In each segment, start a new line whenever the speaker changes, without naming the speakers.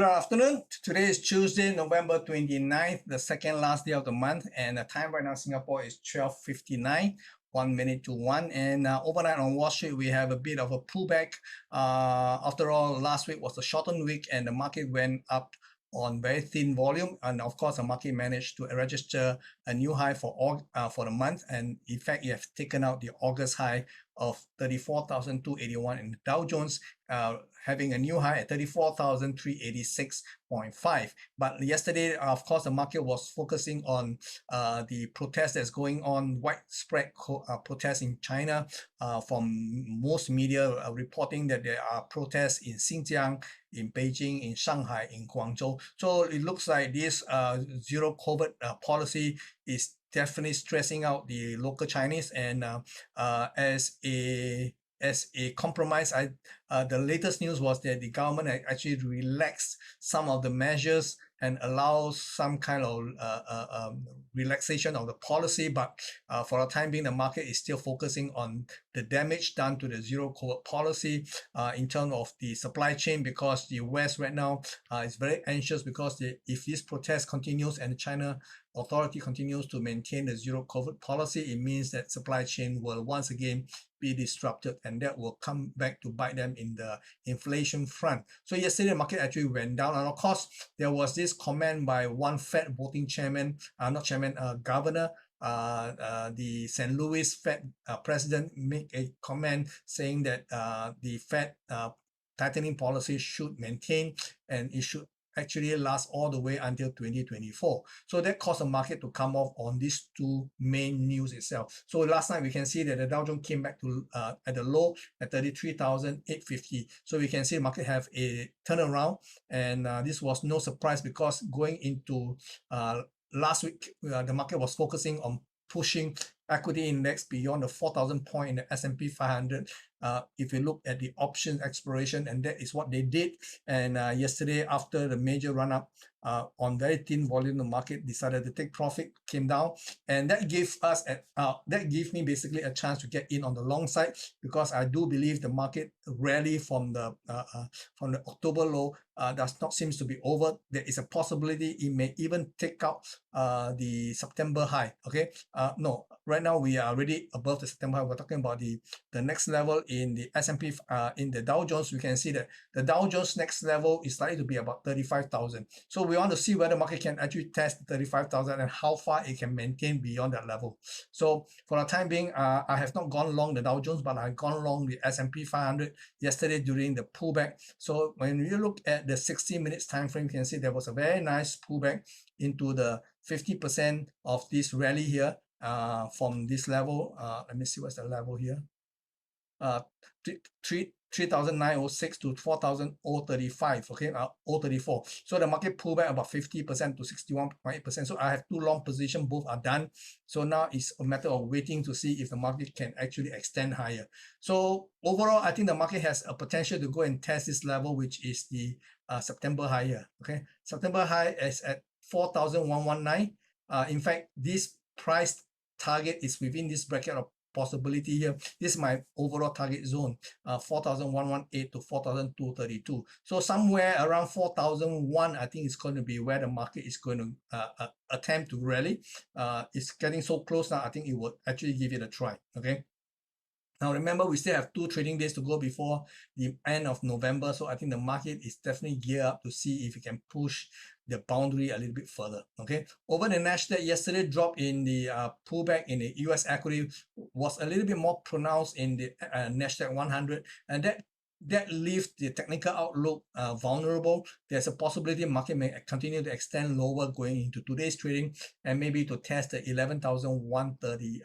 Good afternoon. Today is Tuesday, November 29th, the second last day of the month, and the time right now in Singapore is 12:59, 1 minute to 1. And overnight on Wall Street, we have a bit of a pullback. After all, last week was a shortened week, and the market went up on very thin volume, and of course the market managed to register a new high for the month, and in fact it has taken out the August high of 34,281 in the Dow Jones, having a new high at 34,386.5. But yesterday, of course, the market was focusing on the protest that's going on, widespread protests in China, from most media reporting that there are protests in Xinjiang, in Beijing, in Shanghai, in Guangzhou. So it looks like this zero COVID policy is definitely stressing out the local Chinese, and as a compromise, the latest news was that the government actually relaxed some of the measures and allows some kind of relaxation of the policy, but for the time being, the market is still focusing on the damage done to the zero COVID policy in terms of the supply chain, because the West right now is very anxious, because if this protest continues and the China authority continues to maintain the zero COVID policy, it means that supply chain will once again be disrupted, and that will come back to bite them in the inflation front. So yesterday the market actually went down, and of course there was this comment by one Fed voting governor, the St. Louis Fed president, make a comment saying that the Fed tightening policy should maintain, and it should actually last all the way until 2024. So that caused the market to come off on these two main news itself. So last night we can see that the Dow Jones came back to at the low at 33,850. So we can see the market have a turnaround, and this was no surprise, because going into last week, the market was focusing on pushing equity index beyond the 4,000 point in the S&P 500. If you look at the option expiration, and that is what they did. And yesterday, after the major run-up on very thin volume, the market decided to take profit, came down, and that gave me basically a chance to get in on the long side, because I do believe the market rally from the October low does not seems to be over. There is a possibility it may even take out the September high. Okay, no, right now we are already above the September high. We're talking about the next level in the S&P, in the Dow Jones. We can see that the Dow Jones next level is likely to be about 35,000. So we want to see whether the market can actually test 35,000 and how far it can maintain beyond that level. So for the time being, I have not gone long the Dow Jones, but I've gone long the S&P 500 yesterday during the pullback. So when you look at the 60 minutes time frame, you can see there was a very nice pullback into the 50% of this rally here, from this level. Let me see what's the level here. 3,906 to 4,035, okay, 034. So the market pulled back about 50% to 61.8%. So I have two long positions, both are done. So now it's a matter of waiting to see if the market can actually extend higher. So overall, I think the market has a potential to go and test this level, which is the September high here. Okay, September high is at 4,119. In fact, this price target is within this bracket of possibility here. This is my overall target zone, 4,118 to 4,232. So somewhere around 4,001, I think is going to be where the market is going to attempt to rally. It's getting so close now, I think it will actually give it a try. Okay. Now remember, we still have 2 trading days to go before the end of November. So I think the market is definitely geared up to see if it can push the boundary a little bit further. Okay. Over the Nasdaq, yesterday drop in the pullback in the US equity was a little bit more pronounced in the Nasdaq 100, and that leaves the technical outlook vulnerable. There's a possibility market may continue to extend lower going into today's trading, and maybe to test the 11,130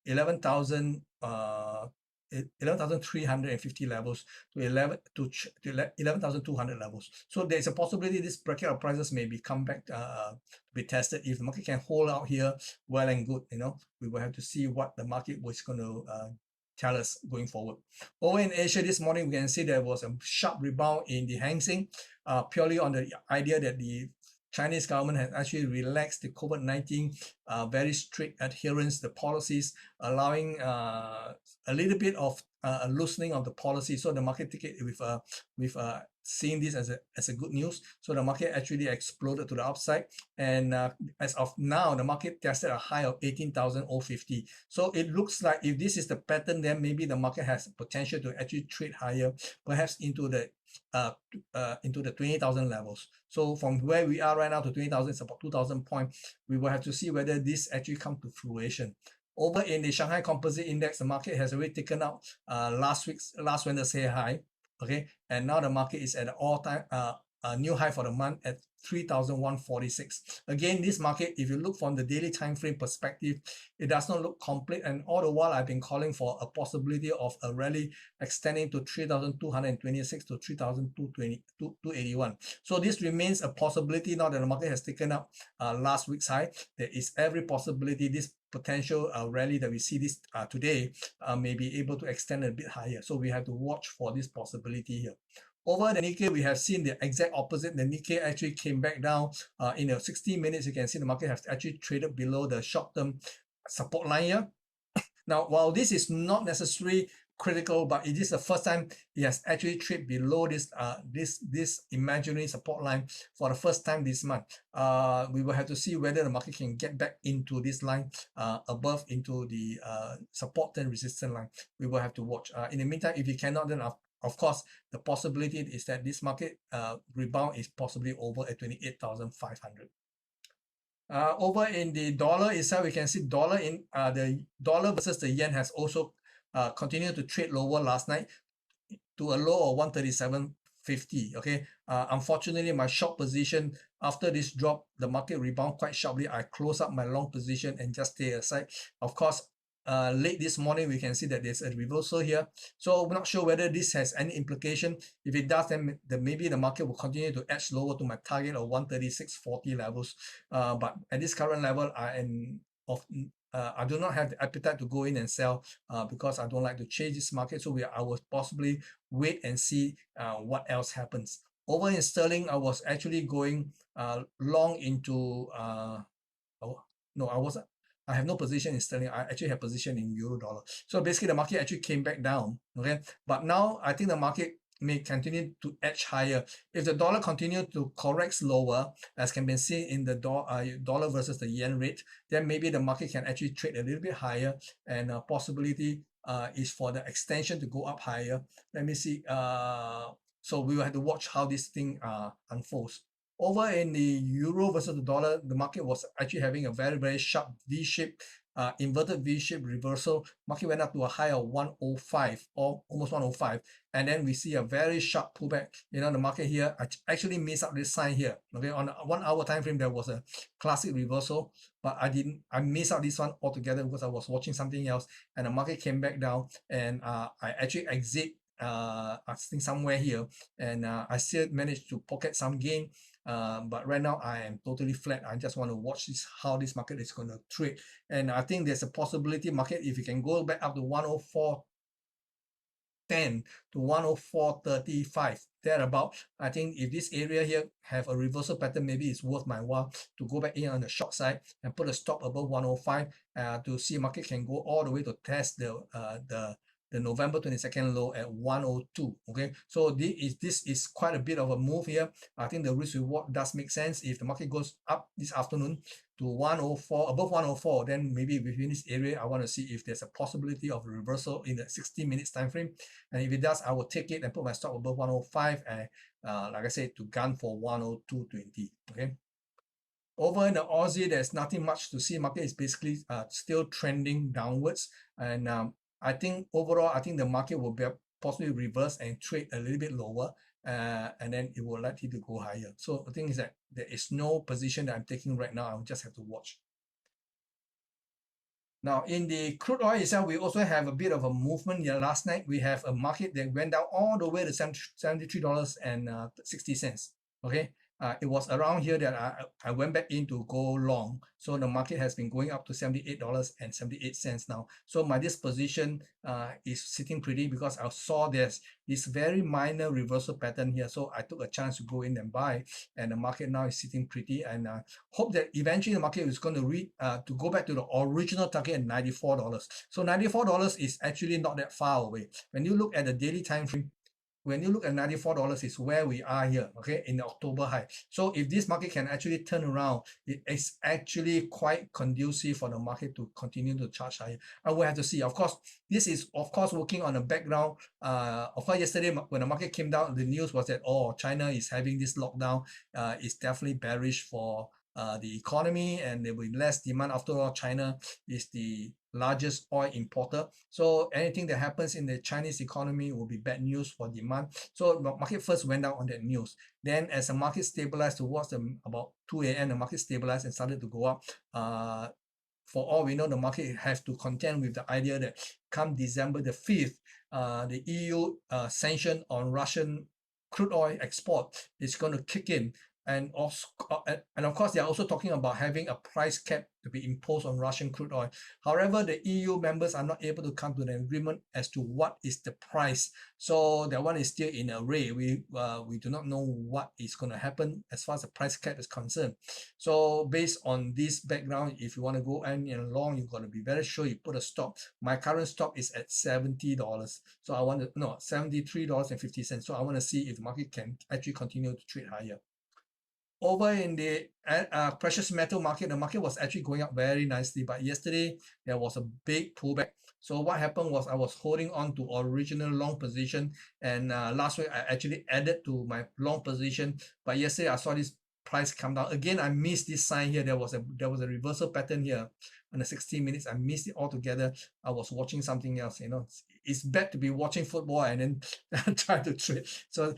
11,350 levels to 11,200 levels. So there's a possibility this bracket of prices may be come back to be tested. If the market can hold out here, well and good. You know, we will have to see what the market was going to tell us going forward. Over in Asia this morning, we can see there was a sharp rebound in the Hang Seng, purely on the idea that the Chinese government has actually relaxed the COVID-19 very strict adherence, the policies, allowing a little bit of a loosening of the policy. So the market ticket with seeing this as a good news. So the market actually exploded to the upside, and as of now, the market tested a high of 18,050. So it looks like if this is the pattern, then maybe the market has potential to actually trade higher, perhaps into the 20,000 levels. So from where we are right now to 20,000 is about 2,000 points. We will have to see whether this actually comes to fruition. Over in the Shanghai Composite Index, the market has already taken out last Wednesday high, okay, and now the market is at an all-time new high for the month at 3,146. Again, this market, if you look from the daily time frame perspective, it does not look complete, and all the while I've been calling for a possibility of a rally extending to 3,226 to 3,281. So this remains a possibility now that the market has taken up last week's high. There is every possibility this potential rally that we see this today may be able to extend a bit higher. So we have to watch for this possibility here. Over the Nikkei, we have seen the exact opposite. The Nikkei actually came back down in the 60 minutes. You can see the market has actually traded below the short-term support line here. Now, while this is not necessarily critical, but it is the first time it has actually traded below this imaginary support line for the first time this month. We will have to see whether the market can get back into this line above into the support and resistance line. We will have to watch. In the meantime, if you cannot, then of course, the possibility is that this market rebound is possibly over at 28,500. Over in the dollar itself, we can see the dollar versus the yen has also continued to trade lower last night to a low of 137.50. Okay, unfortunately, my short position after this drop, the market rebound quite sharply. I close up my long position and just stay aside. Of course, late this morning, we can see that there's a reversal here. So we're not sure whether this has any implication. If it does, then maybe the market will continue to edge lower to my target of 136.40 levels. But at this current level, I do not have the appetite to go in and sell because I don't like to change this market. So I will possibly wait and see what else happens. Over in sterling, I was actually going long into no, I wasn't. I have no position in sterling. I actually have position in euro dollar. So basically the market actually came back down. Okay. But now I think the market may continue to edge higher. If the dollar continue to correct lower, as can be seen in the dollar versus the yen rate, then maybe the market can actually trade a little bit higher, and a possibility is for the extension to go up higher. Let me see. So we will have to watch how this thing unfolds. Over in the euro versus the dollar, the market was actually having a very, very sharp V-shape, inverted V-shape reversal. Market went up to a high of 105 or almost 105. And then we see a very sharp pullback. You know, the market here actually missed out this sign here. Okay, on a 1 hour time frame, there was a classic reversal, but I missed out this one altogether because I was watching something else, and the market came back down, and I actually exit I think somewhere here, and I still managed to pocket some gain. But right now I am totally flat. I just want to watch how this market is going to trade, and I think there's a possibility market, if you can go back up to 104.10 to 104.35 thereabout. I think if this area here have a reversal pattern, maybe it's worth my while to go back in on the short side and put a stop above 105 to see market can go all the way to test the November 22nd low at 102. Okay, so this is quite a bit of a move here. I think the risk reward does make sense. If the market goes up this afternoon to 104, above 104, then maybe within this area, I want to see if there's a possibility of a reversal in the 60 minutes time frame. And if it does, I will take it and put my stop above 105, and like I said, to gun for 102.20. Okay. Over in the Aussie, there's nothing much to see. Market is basically still trending downwards, and I think overall, I think the market will be possibly reverse and trade a little bit lower, and then it will likely to go higher. So the thing is that there is no position that I'm taking right now. I will just have to watch. Now, in the crude oil itself, we also have a bit of a movement here. Last night, we have a market that went down all the way to $73.60. Okay. It was around here that I went back in to go long. So the market has been going up to $78.78 now. So my disposition is sitting pretty because I saw there's this very minor reversal pattern here. So I took a chance to go in and buy, and the market now is sitting pretty, and hope that eventually the market is going to go back to the original target at $94. So $94 is actually not that far away. When you look at the daily time frame, when you look at $94 is where we are here, okay, in the October high. So if this market can actually turn around, it is actually quite conducive for the market to continue to charge higher. I will have to see. Of course, this is of course working on the background. Of course, yesterday when the market came down, the news was that, oh, China is having this lockdown. It's definitely bearish for the economy, and there will be less demand. After all, China is the largest oil importer. So anything that happens in the Chinese economy will be bad news for demand. So the market first went down on that news. Then as the market stabilized towards about 2 a.m., the market stabilized and started to go up. For all we know, the market has to contend with the idea that come December the 5th, the EU sanction on Russian crude oil export is going to kick in. And of course, they are also talking about having a price cap to be imposed on Russian crude oil. However, the EU members are not able to come to an agreement as to what is the price. So that one is still in array. We do not know what is going to happen as far as the price cap is concerned. So based on this background, if you want to go in and long, you've got to be very sure you put a stop. My current stop is at $70. So I want to, no, $73.50. So I want to see if the market can actually continue to trade higher. Over in the precious metal market, the market was actually going up very nicely, but yesterday there was a big pullback. So what happened was I was holding on to original long position, and last week I actually added to my long position, but yesterday I saw this price come down again. I missed this sign here. There was a reversal pattern here on the 16 minutes. I missed it altogether. I was watching something else. You know, it's bad to be watching football and then try to trade. So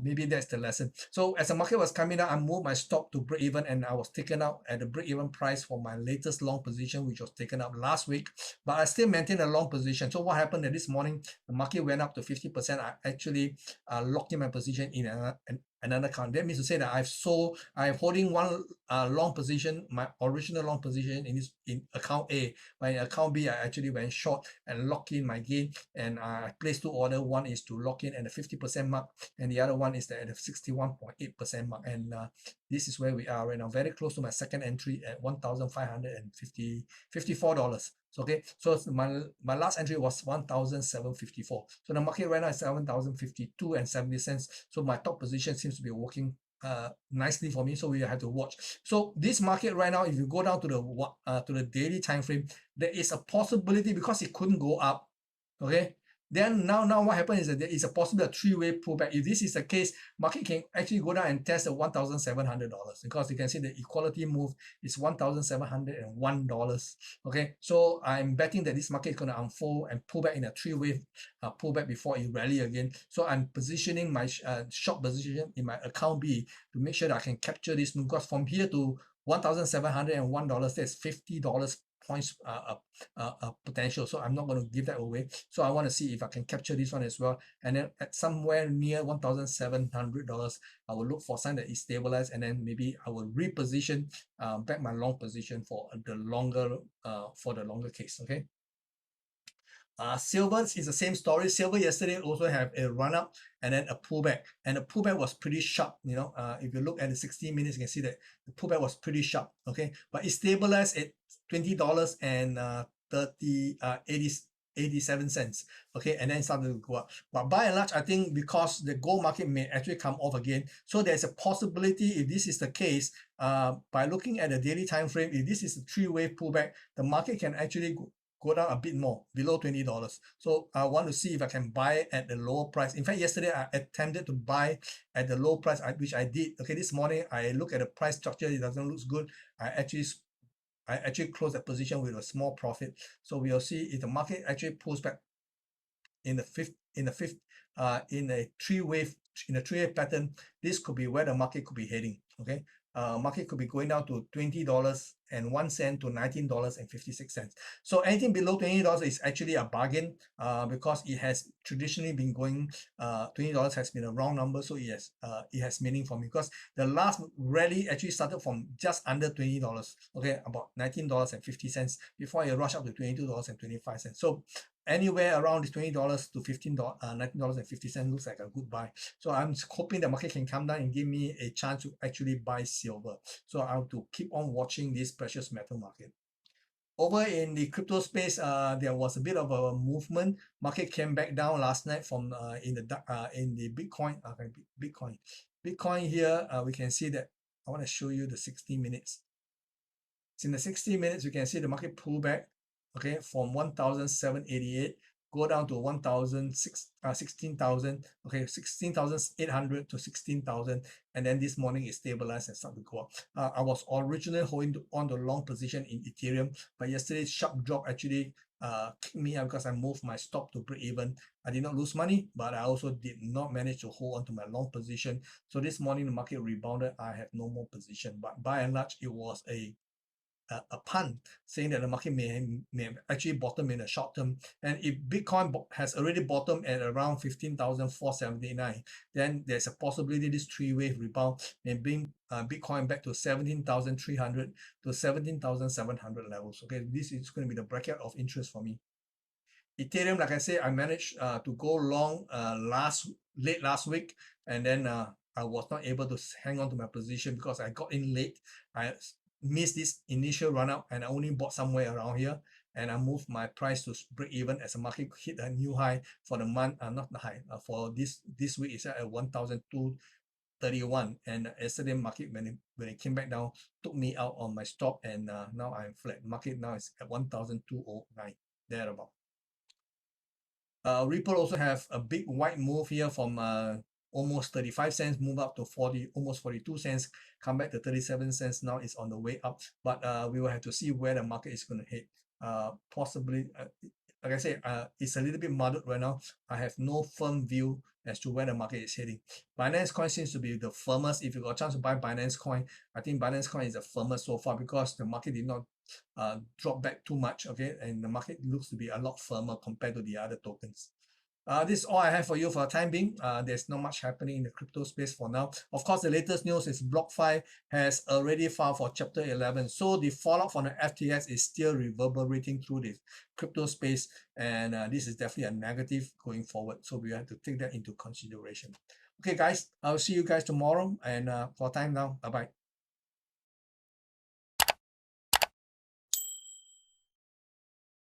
maybe that's the lesson. So as the market was coming down, I moved my stop to break even, and I was taken out at the break even price for my latest long position, which was taken out last week. But I still maintain a long position. So what happened that this morning, the market went up to 50%. I actually locked in my position in another account. That means to say that I'm holding one long position, my original long position in account A. But in account B, I actually went short and locked in my gain, and I placed two orders. One is to lock in at the 50% mark, and the other one is at the 61.8% mark. And this is where we are right now, very close to my second entry at $1,554. Okay, so my last entry was 1,754. So the market right now is 7,052 and 70 cents. So my top position seems to be working nicely for me, so we have to watch. So this market right now, if you go down to the daily time frame, there is a possibility, because it couldn't go up, okay, then now what happens is that there is a possible three-way pullback. If this is the case, market can actually go down and test the $1,700, because you can see the equality move is $1,701. Okay, so I'm betting that this market is going to unfold and pull back in a three-way pullback before it rally again. So I'm positioning my short position in my account B to make sure that I can capture this move, because from here to $1,701, that's $50 points potential. So I'm not going to give that away. So I want to see if I can capture this one as well. And then at somewhere near $1,700, I will look for sign that is stabilized, and then maybe I will reposition back my long position for the longer case. Okay. Silver is the same story. Silver yesterday also have a run up and then a pullback, and the pullback was pretty sharp. You know, if you look at the 16 minutes, you can see that the pullback was pretty sharp. Okay, but it stabilized at $20 and 87 cents. Okay, and then started to go up. But by and large, I think because the gold market may actually come off again, so there's a possibility, if this is the case, by looking at the daily time frame, if this is a three-way pullback, the market can actually go down a bit more, below $20. So I want to see if I can buy at the lower price. In fact, yesterday I attempted to buy at the low price, which I did. Okay, this morning I look at the price structure, it doesn't look good. I actually closed that position with a small profit. So we'll see if the market actually pulls back in a three-way pattern. This could be where the market could be heading. Okay, market could be going down to $20.01 to $19.56. So anything below $20 is actually a bargain, because it has traditionally been going, $20 has been a round number, so it has meaning for me, because the last rally actually started from just under $20, okay, about $19.50 before it rushed up to $22.25. So anywhere around this $20 to $19.50 looks like a good buy. So I'm hoping the market can come down and give me a chance to actually buy silver. So I have to keep on watching this precious metal market. Over in the crypto space, there was a bit of a movement. Market came back down last night from in the Bitcoin. Bitcoin here, we can see that. I want to show you the 60 minutes. So in the 60 minutes, you can see the market pull back, okay, from 1,788 go down to 16,000, okay, 16,800 to 16,000, and then this morning it stabilized and started to go up. I was originally holding on the long position in Ethereum, but yesterday's sharp drop actually kicked me out because I moved my stop to break even. I did not lose money, but I also did not manage to hold on to my long position. So this morning the market rebounded. I had no more position, but by and large it was a pun saying that the market may actually bottom in the short term. And if Bitcoin has already bottomed at around 15,479, then there's a possibility this three-wave rebound may bring Bitcoin back to 17,300 to 17,700 levels. Okay, this is going to be the bracket of interest for me. Ethereum, like I said, I managed to go long late last week, and then I was not able to hang on to my position because I got in late. I missed this initial run up, and I only bought somewhere around here, and I moved my price to break even as the market hit a new high for the month. Not the high for this week is at 1,231, and yesterday market when it came back down took me out on my stop, and now I'm flat. Market now is at 1,209 thereabout. Ripple also have a big wide move here from almost 35 cents, move up to almost 42 cents, come back to 37 cents. Now it's on the way up, but we will have to see where the market is going to hit. Possibly, like I said, it's a little bit muddled right now. I have no firm view as to where the market is heading. Binance Coin seems to be the firmest. If you got a chance to buy Binance Coin, I think Binance Coin is the firmest so far because the market did not drop back too much, okay, and the market looks to be a lot firmer compared to the other tokens. This is all I have for you for the time being. There's not much happening in the crypto space for now. Of course, the latest news is BlockFi has already filed for Chapter 11. So the fallout from the FTX is still reverberating through the crypto space. And this is definitely a negative going forward. So we have to take that into consideration. Okay, guys, I'll see you guys tomorrow. And for time now, bye-bye.